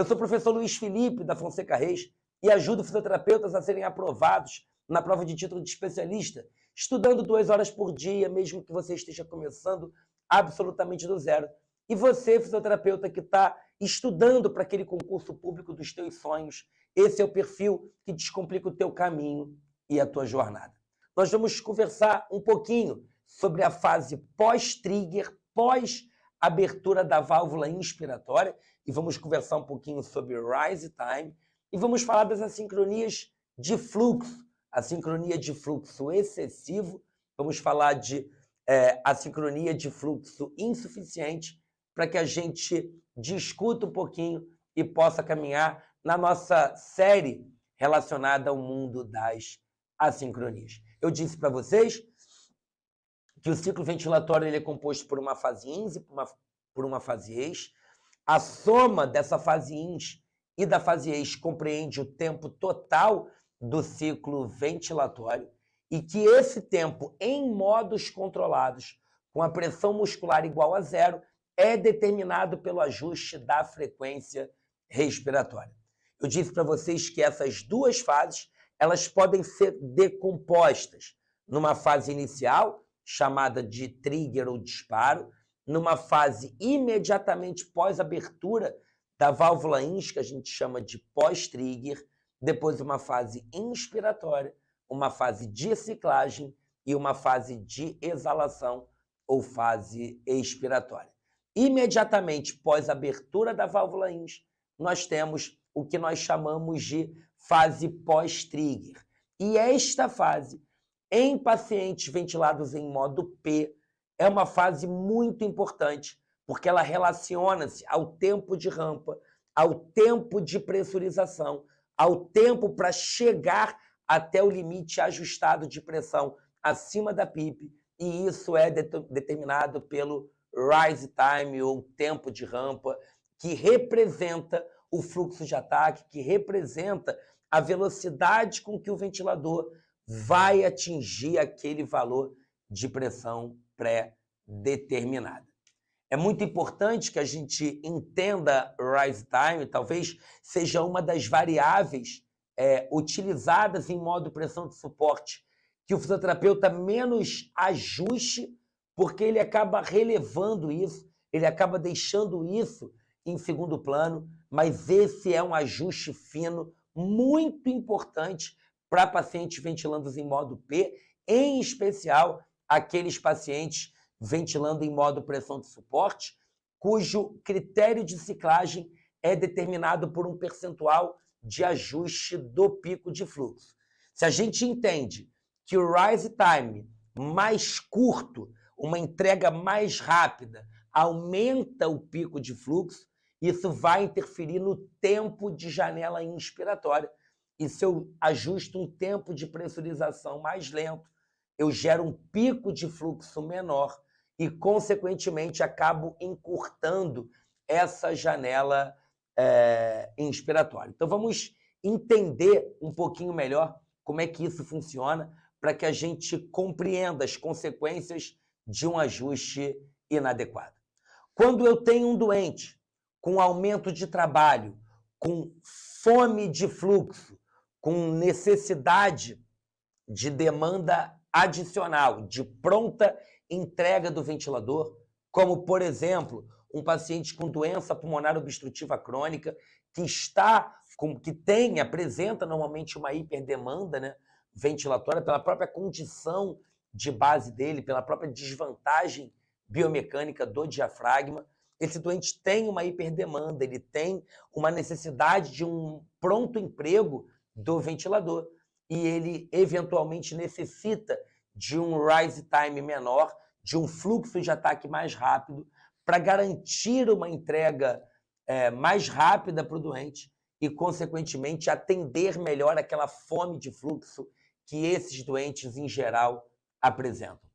Eu sou o professor Luiz Felipe da Fonseca Reis e ajudo fisioterapeutas a serem aprovados na prova de título de especialista, estudando 2 horas por dia, mesmo que você esteja começando absolutamente do zero. E você, fisioterapeuta, que está estudando para aquele concurso público dos teus sonhos, esse é o perfil que descomplica o teu caminho e a tua jornada. Nós vamos conversar um pouquinho sobre a fase pós-trigger, pós-abertura da válvula inspiratória, e vamos conversar um pouquinho sobre rise time, e vamos falar das assincronias de fluxo, assincronia de fluxo excessivo, vamos falar de assincronia de fluxo insuficiente, para que a gente discuta um pouquinho e possa caminhar na nossa série relacionada ao mundo das assincronias. Eu disse para vocês que o ciclo ventilatório ele é composto por uma fase ins e por uma fase ex. A soma dessa fase ins e da fase ex compreende o tempo total do ciclo ventilatório e que esse tempo, em modos controlados, com a pressão muscular igual a 0, é determinado pelo ajuste da frequência respiratória. Eu disse para vocês que essas duas fases elas podem ser decompostas numa fase inicial, chamada de trigger ou disparo, numa fase imediatamente pós-abertura da válvula ins, que a gente chama de pós-trigger, depois uma fase inspiratória, uma fase de ciclagem e uma fase de exalação ou fase expiratória. Imediatamente pós-abertura da válvula ins, nós temos o que nós chamamos de fase pós-trigger. E esta fase, em pacientes ventilados em modo P, é uma fase muito importante, porque ela relaciona-se ao tempo de rampa, ao tempo de pressurização, ao tempo para chegar até o limite ajustado de pressão acima da PIP, e isso é determinado pelo rise time, ou tempo de rampa, que representa o fluxo de ataque, que representa a velocidade com que o ventilador vai atingir aquele valor de pressão pré-determinada. É muito importante que a gente entenda rise time, talvez seja uma das variáveis utilizadas em modo pressão de suporte, que o fisioterapeuta menos ajuste, porque ele acaba relevando isso, ele acaba deixando isso em segundo plano, mas esse é um ajuste fino muito importante para pacientes ventilando em modo P, em especial aqueles pacientes ventilando em modo pressão de suporte, cujo critério de ciclagem é determinado por um percentual de ajuste do pico de fluxo. Se a gente entende que o rise time mais curto, uma entrega mais rápida, aumenta o pico de fluxo, isso vai interferir no tempo de janela inspiratória. E se eu ajusto um tempo de pressurização mais lento, eu gero um pico de fluxo menor e, consequentemente, acabo encurtando essa janela inspiratória. Então, vamos entender um pouquinho melhor como é que isso funciona para que a gente compreenda as consequências de um ajuste inadequado. Quando eu tenho um doente com aumento de trabalho, com fome de fluxo, com necessidade de demanda adicional, de pronta entrega do ventilador, como, por exemplo, um paciente com doença pulmonar obstrutiva crônica que apresenta normalmente uma hiperdemanda, né, ventilatória pela própria condição de base dele, pela própria desvantagem biomecânica do diafragma. Esse doente tem uma hiperdemanda, ele tem uma necessidade de um pronto emprego do ventilador e ele eventualmente necessita de um rise time menor, de um fluxo de ataque mais rápido para garantir uma entrega mais rápida para o doente e, consequentemente, atender melhor aquela fome de fluxo que esses doentes, em geral, apresentam.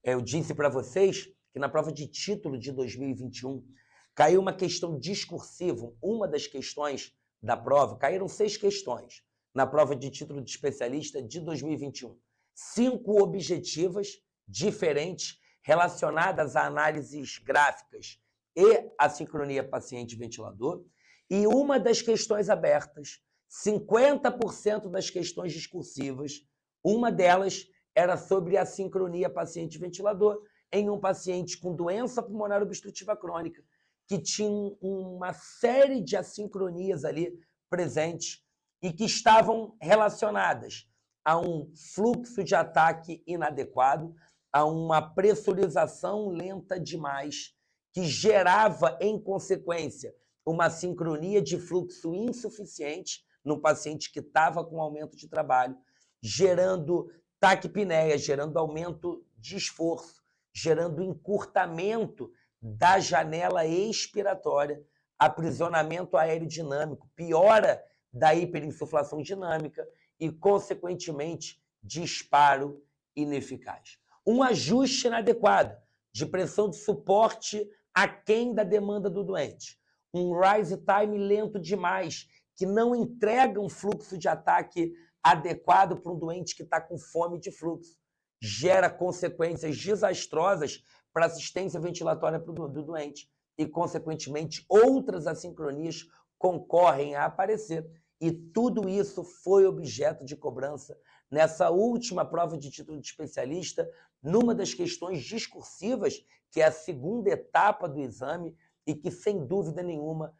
Eu disse para vocês que na prova de título de 2021 caiu uma questão discursiva, uma das questões da prova, caíram 6 questões na prova de título de especialista de 2021. 5 objetivas diferentes relacionadas a análises gráficas e a sincronia paciente-ventilador E uma das questões abertas, 50% das questões discursivas, uma delas era sobre a sincronia paciente-ventilador em um paciente com doença pulmonar obstrutiva crônica, que tinha uma série de assincronias ali presentes e que estavam relacionadas a um fluxo de ataque inadequado, a uma pressurização lenta demais, que gerava, em consequência, uma sincronia de fluxo insuficiente no paciente que estava com aumento de trabalho, gerando taquipneia, gerando aumento de esforço, gerando encurtamento da janela expiratória, aprisionamento aerodinâmico, piora da hiperinsuflação dinâmica e, consequentemente, disparo ineficaz. Um ajuste inadequado de pressão de suporte aquém da demanda do doente. Um rise time lento demais, que não entrega um fluxo de ataque adequado para um doente que está com fome de fluxo. Gera consequências desastrosas para a assistência ventilatória do doente e, consequentemente, outras assincronias concorrem a aparecer. E tudo isso foi objeto de cobrança nessa última prova de título de especialista, numa das questões discursivas, que é a segunda etapa do exame e que, sem dúvida nenhuma,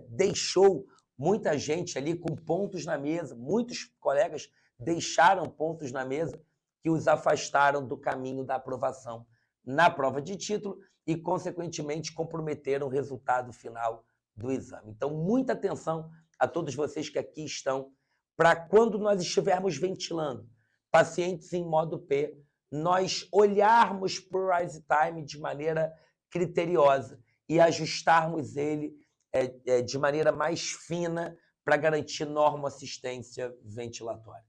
deixou muita gente ali com pontos na mesa, muitos colegas deixaram pontos na mesa que os afastaram do caminho da aprovação na prova de título e, consequentemente, comprometeram o resultado final do exame. Então, muita atenção a todos vocês que aqui estão, para quando nós estivermos ventilando pacientes em modo P, nós olharmos para o rise time de maneira criteriosa e ajustarmos ele de maneira mais fina para garantir normoassistência ventilatória.